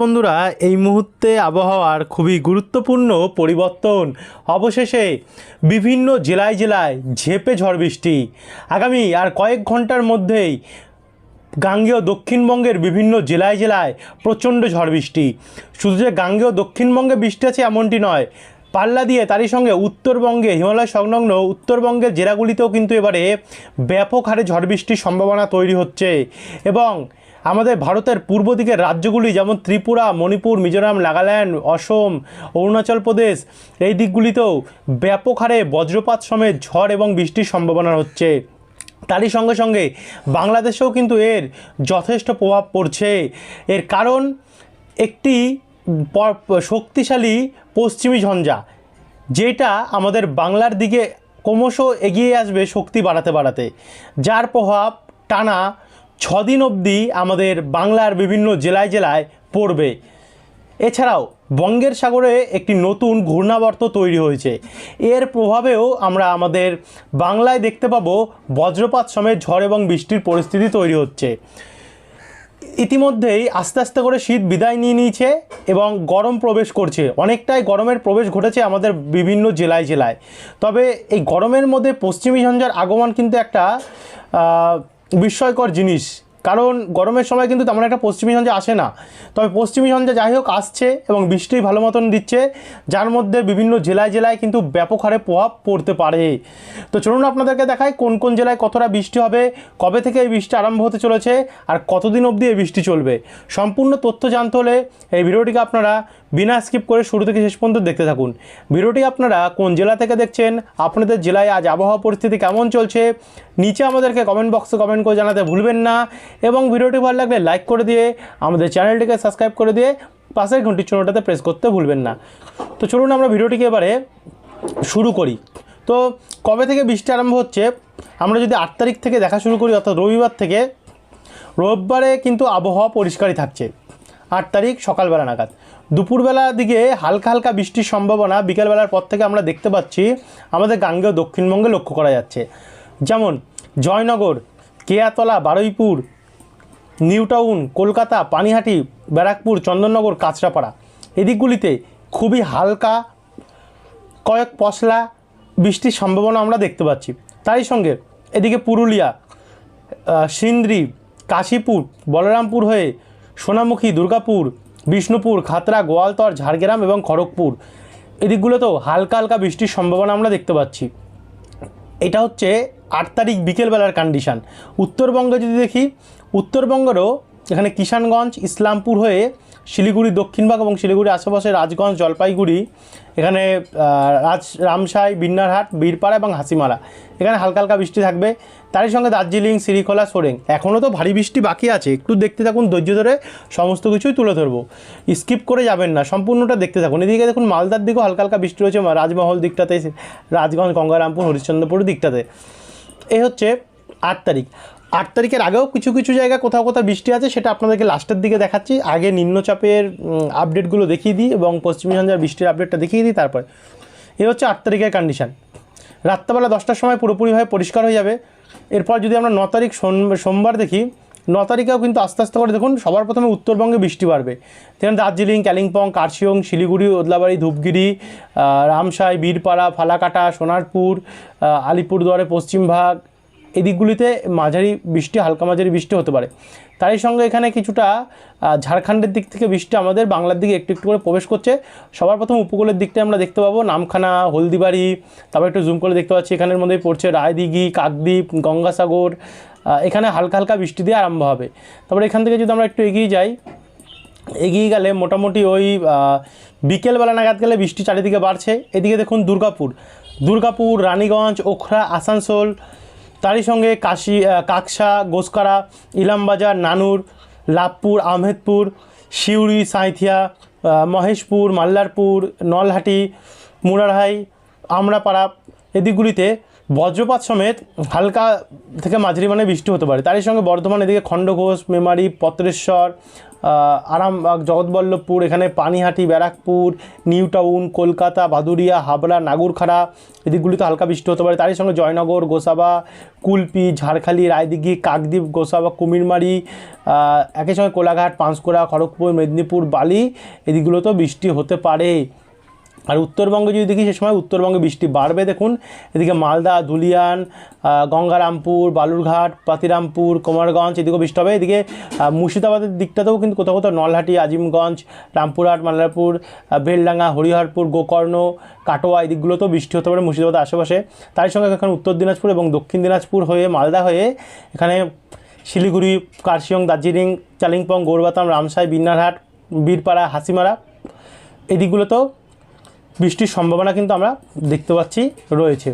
বন্ধুরা, এই মুহূর্তে আবহাওয়ার খুবই গুরুত্বপূর্ণ পরিবর্তন। অবশেষে বিভিন্ন জেলায় জেলায় ঝেঁপে ঝড় বৃষ্টি। আগামী আর কয়েক ঘন্টার মধ্যেই গাঙ্গেয় দক্ষিণবঙ্গের বিভিন্ন জেলায় জেলায় প্রচণ্ড ঝড় বৃষ্টি। শুধু যে গাঙ্গেয় দক্ষিণবঙ্গে বৃষ্টি আছে এমনটি নয়, পাল্লা দিয়ে তারই সঙ্গে উত্তরবঙ্গে হিমালয় সংলগ্ন উত্তরবঙ্গের জেলাগুলিতেও কিন্তু এবারে ব্যাপক হারে ঝড় বৃষ্টির সম্ভাবনা তৈরি হচ্ছে। এবং আমাদের ভারতের পূর্ব দিকের রাজ্যগুলি যেমন ত্রিপুরা, মণিপুর, মিজোরাম, নাগাল্যান্ড, অসম, অরুণাচল প্রদেশ, এই দিকগুলিতেও ব্যাপক হারে বজ্রপাত সমেত ঝড় এবং বৃষ্টির সম্ভাবনা হচ্ছে। তারই সঙ্গে সঙ্গে বাংলাদেশেও কিন্তু এর যথেষ্ট প্রভাব পড়ছে। এর কারণ একটি শক্তিশালী পশ্চিমী ঝঞ্ঝা, যেটা আমাদের বাংলার দিকে ক্রমশ এগিয়ে আসবে শক্তি বাড়াতে বাড়াতে, যার প্রভাব টানা 6 দিন অবধি আমাদের বাংলার বিভিন্ন জেলায় জেলায় পড়বে। এছাড়াও বঙ্গের সাগরে একটি নতুন ঘূর্ণাবর্ত তৈরি হয়েছে। এর প্রভাবেও আমরা আমাদের বাংলায় দেখতে পাবো বজ্রপাত সমেত ঝড় এবং বৃষ্টির পরিস্থিতি তৈরি হচ্ছে। ইতিমধ্যেই আস্তে আস্তে করে শীত বিদায় নিয়ে নিয়েছে এবং গরম প্রবেশ করছে। অনেকটাই গরমের প্রবেশ ঘটেছে আমাদের বিভিন্ন জেলায় জেলায়। তবে এই গরমের মধ্যে পশ্চিমী ঝঞ্ঝার আগমন কিন্তু একটা বিস্ময়কর জিনিস, কারণ গরমের সময় কিন্তু তেমন একটা পশ্চিমী ঝঞ্ঝা আসে না। তবে পশ্চিমী ঝঞ্ঝা যাই হোক আসছে এবং বৃষ্টি ভালো মতন দিচ্ছে, যার মধ্যে বিভিন্ন জেলায় জেলায় কিন্তু ব্যাপক হারে প্রভাব পড়তে পারে। তো চলুন আপনাদেরকে দেখাই কোন কোন জেলায় কতটা বৃষ্টি হবে, কবে থেকে এই বৃষ্টি আরম্ভ হতে চলেছে আর কতদিন অবধি এই বৃষ্টি চলবে। সম্পূর্ণ তথ্য জানতে হলে এই ভিডিওটিকে আপনারা বিনা স্কিপ করে শুরু থেকে শেষ পর্যন্ত দেখতে থাকুন। ভিডিওটি আপনারা কোন জেলা থেকে দেখছেন, আপনাদের জেলায় আজ আবহাওয়া পরিস্থিতি কেমন চলছে, নিচে আমাদেরকে কমেন্ট বক্সে কমেন্ট করে জানাতে ভুলবেন না। এবং ভিডিওটি ভালো লাগলে লাইক করে দিয়ে আমাদের চ্যানেলটিকে সাবস্ক্রাইব করে দিয়ে পাশের ঘন্টির চিহ্নটাতে প্রেস করতে ভুলবেন না। তো চলুন আমরা ভিডিওটিকে এবারে শুরু করি। তো কবে থেকে বৃষ্টি আরম্ভ হচ্ছে, আমরা যদি 8 তারিখ থেকে দেখা শুরু করি, অর্থাৎ রবিবার থেকে, রোববারে কিন্তু আবহাওয়া পরিষ্কারই থাকছে। 8 তারিখ সকালবেলা নাগাদ দুপুরবেলার দিকে হালকা হালকা বৃষ্টির সম্ভাবনা বিকেলবেলার পর থেকে আমরা দেখতে পাচ্ছি আমাদের গাঙ্গেয় দক্ষিণবঙ্গে লক্ষ্য করা যাচ্ছে। যেমন জয়নগর, কেয়াতলা, বারুইপুর, নিউ টাউন, কলকাতা, পানিহাটি, ব্যারাকপুর, চন্দননগর, কাঁচরাপাড়া, এদিকগুলিতে খুবই হালকা কয়েক পশলা বৃষ্টির সম্ভাবনা আমরা দেখতে পাচ্ছি। তারই সঙ্গে এদিকে পুরুলিয়া, সিন্দ্রি, কাশীপুর, বলরামপুর হয়ে সোনামুখী, দুর্গাপুর, বিষ্ণুপুর, খাতড়া, গোয়ালতর, ঝাড়গ্রাম এবং খড়গপুর, এদিকগুলোতেও হালকা হালকা বৃষ্টির সম্ভাবনা আমরা দেখতে পাচ্ছি। এটা হচ্ছে 8 তারিখ বিকেলবেলার কন্ডিশান। উত্তরবঙ্গে যদি দেখি, উত্তরবঙ্গেরও এখানে কিষানগঞ্জ, ইসলামপুর হয়ে শিলিগুড়ি দক্ষিণভাগ এবং শিলিগুড়ির আশেপাশে রাজগঞ্জ, জলপাইগুড়ি, এখানে রামসাই, বিন্নারহাট, বীরপাড়া এবং হাসিমারা, এখানে হালকা হালকা বৃষ্টি থাকবে। তারই সঙ্গে দার্জিলিং, শ্রীখোলা, সোরেং, এখনও তো ভারী বৃষ্টি বাকি আছে, একটু দেখতে থাকুন, ধৈর্য ধরে সমস্ত কিছুই তুলে ধরবো, স্কিপ করে যাবেন না, সম্পূর্ণটা দেখতে থাকুন। এদিকে দেখুন মালদার দিকেও হালকা হালকা বৃষ্টি রয়েছে, রাজমহল দিকটাতে, রাজগঞ্জ, গঙ্গারামপুর, হরিশ্চন্দ্রপুর দিকটাতে। এই হচ্ছে 8 তারিখ। 8 তারিখের আগেও কিছু কিছু জায়গায় কোথাও কোথাও বৃষ্টি আছে, সেটা আপনাদেরকে লাস্টের দিকে দেখাচ্ছি। আগে নিম্নচাপের আপডেটগুলো দেখিয়ে দিই এবং পশ্চিমী ঝঞ্ঝার বৃষ্টির আপডেটটা দেখিয়ে দিই। তারপর এই হচ্ছে 8 তারিখের কন্ডিশান। রাত্রেবেলা 10টার সময় পুরোপুরিভাবে পরিষ্কার হয়ে যাবে। এরপর যদি আমরা 9 তারিখ সোমবার দেখি, 9 তারিখেও কিন্তু আস্তে আস্তে করে দেখুন সবার প্রথমে উত্তরবঙ্গে বৃষ্টি বাড়বে। যেমন দার্জিলিং, কালিম্পং, কার্শিয়ং, শিলিগুড়ি, ওদলাবাড়ি, ধূপগিরি, রামসাই, বীরপাড়া, ফালাকাটা, সোনারপুর, আলিপুরদুয়ারে পশ্চিমভাগ, এই দিকগুলিতে মাঝারি বৃষ্টি, হালকা মাঝারি বৃষ্টি হতে পারে। তারই সঙ্গে এখানে কিছুটা ঝাড়খণ্ডের দিক থেকে বৃষ্টি আমাদের বাংলার দিকে একটু একটু করে প্রবেশ করছে। সবার প্রথম উপকূলের দিকটায় আমরা দেখতে পাবো নামখানা, হলদিবাড়ি, তারপর একটু জুম করে দেখতে পাচ্ছি এখানের মধ্যেই পড়ছে রায়দিঘি, কাকদ্বীপ, গঙ্গাসাগর, এখানে হালকা হালকা বৃষ্টি দিয়ে আরম্ভ হবে। তারপরে এখান থেকে যদি আমরা একটু এগিয়ে যাই, এগিয়ে গেলে মোটামুটি ওই বিকেলবেলা নাগাদ গেলে বৃষ্টি চারিদিকে বাড়ছে। এদিকে দেখুন দুর্গাপুর, রানীগঞ্জ, ওখরা, আসানসোল, তারই সঙ্গে কাকসা, গোসকারা, ইলামবাজার, নানুর, লাভপুর, আহমেদপুর, সিউড়ি, সাঁইথিয়া, মহেশপুর, মাল্লারপুর, নলহাটি, মুরারহাই, আমরাপাড়া, এদিকগুলিতে বজ্রপাত সমেত হালকা থেকে মাঝারি মানে বৃষ্টি হতে পারে। তারই সঙ্গে বর্ধমান এদিকে খণ্ডঘোষ, মেমারি, পত্রেশ্বর, আরামবাগ, জগৎবল্লভপুর, এখানে পানিহাটি, ব্যারাকপুর, নিউ টাউন, কলকাতা, ভাদুরিয়া, হাবড়া, নাগুরখাড়া এদিকগুলিতে হালকা বৃষ্টি হতে পারে। তারই সঙ্গে জয়নগর, গোসাবা, কুলপি, ঝাড়খালি, রায়দিঘি, কাকদ্বীপ, গোসাবা, কুমিরমারি, একই সঙ্গে কোলাঘাট, পাঁশকুড়া, খড়গপুর, মেদিনীপুর, বালি এদিকগুলোতেও বৃষ্টি হতে পারে। আর উত্তরবঙ্গে যদি দেখি সে সময় উত্তরবঙ্গে বৃষ্টি বাড়বে। দেখুন এদিকে মালদা, ধুলিয়ান, গঙ্গারামপুর, বালুরঘাট, পাতিরামপুর, কোমারগঞ্জ এদিকেও বৃষ্টি হবে। এদিকে মুর্শিদাবাদের দিকটাতেও কিন্তু কোথাও কোথাও নলহাটি, আজিমগঞ্জ, রামপুরহাট, মাল্লারপুর, বেলডাঙ্গা, হরিহরপুর, গোকর্ণ, কাটোয়া এদিকগুলোতেও বৃষ্টি হতে পারে মুর্শিদাবাদের আশেপাশে। তার সঙ্গে এখানে উত্তর দিনাজপুর এবং দক্ষিণ দিনাজপুর হয়ে মালদা হয়ে এখানে শিলিগুড়ি, কার্শিয়ং, দার্জিলিং, কালিম্পং, গৌরবাতাম, রামসাই, বিন্নারহাট, বীরপাড়া, হাসিমারা এদিকগুলোতেও বৃষ্টির সম্ভাবনা কিন্তু আমরা দেখতে পাচ্ছি রয়েছে।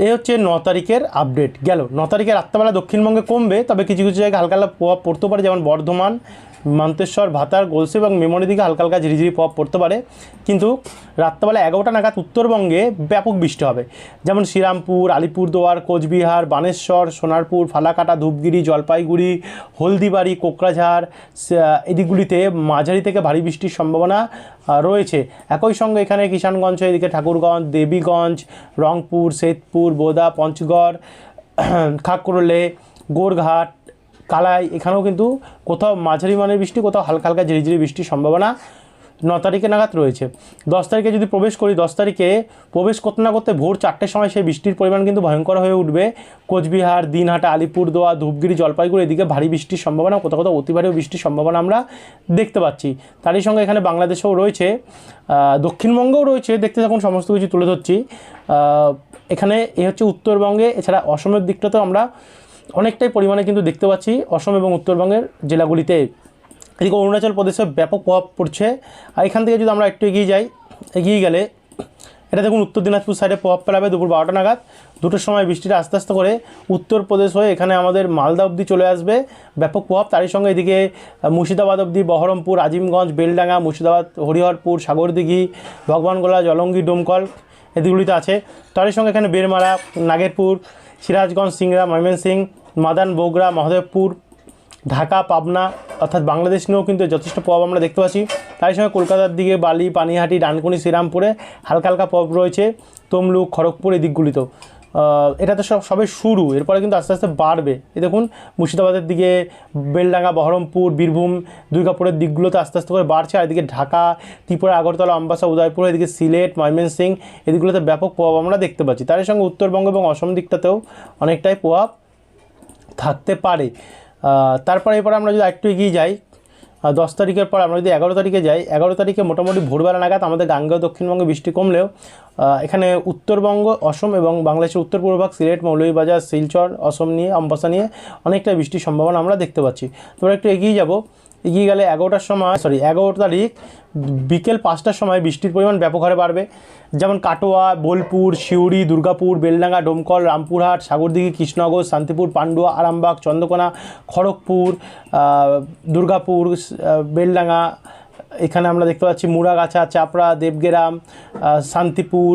এই হচ্ছে 9 তারিখের আপডেট গেল। 9 তারিখে রাত্রেবেলা দক্ষিণবঙ্গে কমবে, তবে কিছু কিছু জায়গায় হালকা হালকা প্রভাব পড়তে পারে, যেমন বর্ধমান, মন্তেশ্বর, ভাতার, গলসি এবং মেমরি দিকে হালকা হালকা ঝিরিঝিরি প্রভাব পড়তে পারে। কিন্তু রাত্রেবেলা 11টা নাগাদ উত্তরবঙ্গে ব্যাপক বৃষ্টি হবে, যেমন শ্রীরামপুর, আলিপুরদুয়ার, কোচবিহার, বানেশ্বর, সোনারপুর, ফালাকাটা, ধূপগুড়ি, জলপাইগুড়ি, হলদিবাড়ি, কোকরাঝাড় এদিকগুলিতে মাঝারি থেকে ভারী বৃষ্টির সম্ভাবনা রয়েছে। একই সঙ্গে এখানে কিষানগঞ্জ, এদিকে ঠাকুরগঞ্জ, দেবীগঞ্জ, রংপুর, সেতপুর, বোদা, পঞ্চগড়, খাকরোলে, গোরঘাট, কালাই এখানেও কিন্তু কোথাও মাঝারি মানের বৃষ্টি, কোথাও হালকা হালকা ঝিরিঝিরি বৃষ্টির সম্ভাবনা 9 তারিখে নাগাদ রয়েছে। 10 তারিখে যদি প্রবেশ করি, 10 তারিখে প্রবেশ করতে না করতে ভোর 4টের সময় সেই বৃষ্টির পরিমাণ কিন্তু ভয়ঙ্কর হয়ে উঠবে। কোচবিহার, দিনহাটা, আলিপুরদুয়ার, ধূপগুড়ি, জলপাইগুড়ি এদিকে ভারী বৃষ্টির সম্ভাবনা, কোথাও কোথাও অতি ভারী বৃষ্টির সম্ভাবনা আমরা দেখতে পাচ্ছি। তারই সঙ্গে এখানে বাংলাদেশেও রয়েছে, দক্ষিণবঙ্গেও রয়েছে, দেখতে থাকুন সমস্ত কিছু তুলে ধরছি। এখানে এ হচ্ছে উত্তরবঙ্গে, এছাড়া অসমের দিকটাতেও আমরা অনেকটাই পরিমাণে কিন্তু দেখতে পাচ্ছি অসম এবং উত্তরবঙ্গের জেলাগুলিতে। এদিকে অরুণাচল প্রদেশে ব্যাপক প্রভাব পড়ছে। আর এখান থেকে যদি আমরা একটু এগিয়ে যাই, এগিয়ে গেলে এটা দেখুন উত্তর দিনাজপুর সাইডে প্রভাব ফেলাবে দুপুর 12টা নাগাদ। 2টোর সময় বৃষ্টিটা আস্তে আস্তে করে উত্তরপ্রদেশ হয়ে এখানে আমাদের মালদা অবধি চলে আসবে ব্যাপক প্রভাব। তারই সঙ্গে এদিকে মুর্শিদাবাদ অবধি, বহরমপুর, আজিমগঞ্জ, বেলডাঙ্গা, মুর্শিদাবাদ, হরিহরপুর, সাগরদিঘি, ভগবানগোলা, জলঙ্গি, ডোমকল এদিকগুলিতে আছে। তারই সঙ্গে এখানে বেরমারা, নাগেরপুর, সিরাজগঞ্জ, সিংড়া, ময়মনসিংহ, মাদান, বগুড়া, মহাদেবপুর, ঢাকা, পাবনা অর্থাৎ বাংলাদেশ নিয়েও কিন্তু যথেষ্ট প্রভাব আমরা দেখতে পাচ্ছি। তার সঙ্গে কলকাতার দিকে বালি, পানিহাটি, ডানকুনি, শ্রীরামপুরে হালকা হালকা প্রভাব রয়েছে, তমলুক, খড়গপুর এই দিকগুলিতেও। এটা তো সবে শুরু, এরপরে কিন্তু আস্তে আস্তে বাড়বে। এই দেখুন মুর্শিদাবাদের দিকে, বেলডাঙ্গা, বহরমপুর, বীরভূম, দুর্গাপুরের দিকগুলোতে আস্তে আস্তে করে বাড়ছে। আর এদিকে ঢাকা, ত্রিপুরা, আগরতলা, আমবাসা, উদয়পুর, এদিকে সিলেট, ময়মনসিংহ এদিকগুলোতে ব্যাপক প্রভাব আমরা দেখতে পাচ্ছি। তার সঙ্গে উত্তরবঙ্গ এবং অসম দিকটাতেও অনেকটাই প্রভাব থাকতে পারে। তারপরে এরপরে আমরা যদি একটু এগিয়ে যাই, 10 তারিখের পর আমরা যদি 11 তারিখে যাই, 11 তারিখে মোটামুটি ভোরবেলা নাগাদ আমাদের গাঙ্গেয় দক্ষিণবঙ্গে বৃষ্টি কমলেও এখানে উত্তরবঙ্গ, অসম এবং বাংলাদেশের উত্তর পূর্ব ভাগ, সিলেট, মৌলভীবাজার, শিলচর, অসম নিয়ে, আমবাসা নিয়ে অনেকটা বৃষ্টির সম্ভাবনা আমরা দেখতে পাচ্ছি। তোমরা একটু এগিয়ে যাব, এগিয়ে গেলে 11 তারিখ বিকেল 5টার সময় বৃষ্টির পরিমাণ ব্যাপক হারে বাড়বে, যেমন কাটোয়া, বোলপুর, সিউড়ি, দুর্গাপুর, বেলডাঙ্গা, ডোমকল, রামপুরহাট, সাগরদিঘি, কৃষ্ণনগর, শান্তিপুর, পান্ডুয়া, আরামবাগ, চন্দ্রকোনা, খড়গপুর, দুর্গাপুর, বেলডাঙ্গা এখানে আমরা দেখতে পাচ্ছি মুড়াগাছা, চাপড়া, দেবগেরাম, শান্তিপুর,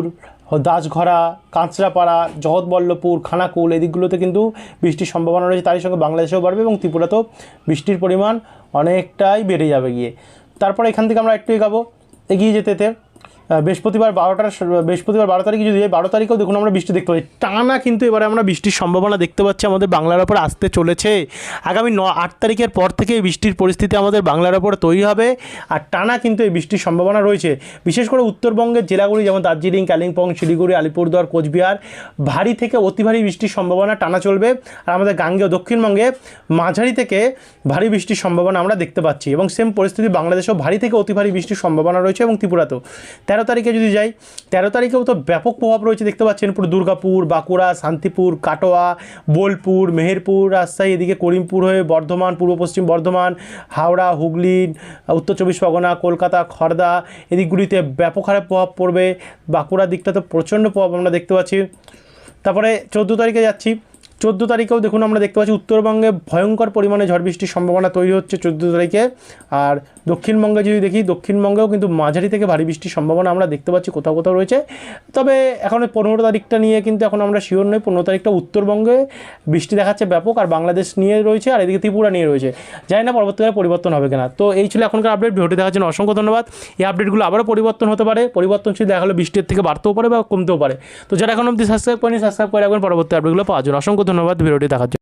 দাসঘরা, কাঁচরাপাড়া, জগৎবল্লভপুর, খানাকুল এদিকগুলোতে কিন্তু বৃষ্টির সম্ভাবনা রয়েছে। তারই সঙ্গে বাংলাদেশেও বাড়বে এবং ত্রিপুরাতেও বৃষ্টির পরিমাণ অনেকটাই বেড়ে যাবে গিয়ে। তারপরে এখান থেকে আমরা একটু এগিয়ে যেতে বৃহস্পতিবার 12 তারিখে যদি 12 তারিখেও দেখুন আমরা বৃষ্টি দেখতে পাচ্ছি টানা, কিন্তু এবারে আমরা বৃষ্টির সম্ভাবনা দেখতে পাচ্ছি আমাদের বাংলার ওপর আসতে চলেছে। আগামী 8 তারিখের পর থেকে এই বৃষ্টির পরিস্থিতি আমাদের বাংলার ওপর তৈরি হবে, আর টানা কিন্তু এই বৃষ্টির সম্ভাবনা রয়েছে। বিশেষ করে উত্তরবঙ্গের জেলাগুলি যেমন দার্জিলিং, কালিম্পং, শিলিগুড়ি, আলিপুরদুয়ার, কোচবিহার ভারী থেকে অতি ভারী বৃষ্টির সম্ভাবনা টানা চলবে। আর আমাদের গাঙ্গেয় দক্ষিণবঙ্গে মাঝারি থেকে ভারী বৃষ্টির সম্ভাবনা আমরা দেখতে পাচ্ছি, এবং সেম পরিস্থিতি বাংলাদেশেও ভারী থেকে অতি ভারী বৃষ্টির সম্ভাবনা রয়েছে এবং ত্রিপুরাতেও। 13 তারিখে যদি যাই, 13 তারিখেও তো ব্যাপক প্রভাব রয়েছে দেখতে পাচ্ছেন। পুরো দুর্গাপুর, বাঁকুড়া, শান্তিপুর, কাটোয়া, বোলপুর, মেহেরপুর, রাজশাহী, এদিকে করিমপুর হয়ে বর্ধমান, পূর্ব পশ্চিম বর্ধমান, হাওড়া, হুগলি, উত্তর 24 পরগনা, কলকাতা, খড়দা এদিকগুলিতে ব্যাপক হারে প্রভাব পড়বে। বাঁকুড়ার দিকটাতে প্রচণ্ড প্রভাব আমরা দেখতে পাচ্ছি। তারপরে 14 তারিখে যাচ্ছি, 14 তারিখেও দেখুন আমরা দেখতে পাচ্ছি উত্তরবঙ্গে ভয়ঙ্কর পরিমাণে ঝড় বৃষ্টির সম্ভাবনা তৈরি হচ্ছে 14 তারিখে। আর দক্ষিণবঙ্গে যদি দেখি, দক্ষিণবঙ্গেও কিন্তু মাঝারি থেকে ভারী বৃষ্টির সম্ভাবনা আমরা দেখতে পাচ্ছি কোথাও কোথাও রয়েছে। তবে এখন 15 তারিখটা নিয়ে কিন্তু এখন আমরা শিওর নই। 15 তারিখটা উত্তরবঙ্গে বৃষ্টি দেখাচ্ছে ব্যাপক, আর বাংলাদেশ নিয়ে রয়েছে, আর এদিকে ত্রিপুরা নিয়ে রয়েছে। জানি না পরবর্তীকালে পরিবর্তন হবে কিনা। তো এই ছিল এখনকার আপডেট। ভিডিওটি দেখার জন্য অসংখ্য ধন্যবাদ। এই আপডেটগুলো আবারও পরিবর্তন হতে পারে, পরিবর্তনশীল দেখা হলে বৃষ্টির থেকে বাড়তেও পারে বা কমতেও পারে। তো যারা এখন অবধি সাবস্ক্রাইব করেনি, সাবস্ক্রাইব করে রাখবেন পরবর্তী আপডেটগুলো পাওয়ার জন্য। অসংখ্য ধন্যবাদ ভিডিওটি দেখার জন্য।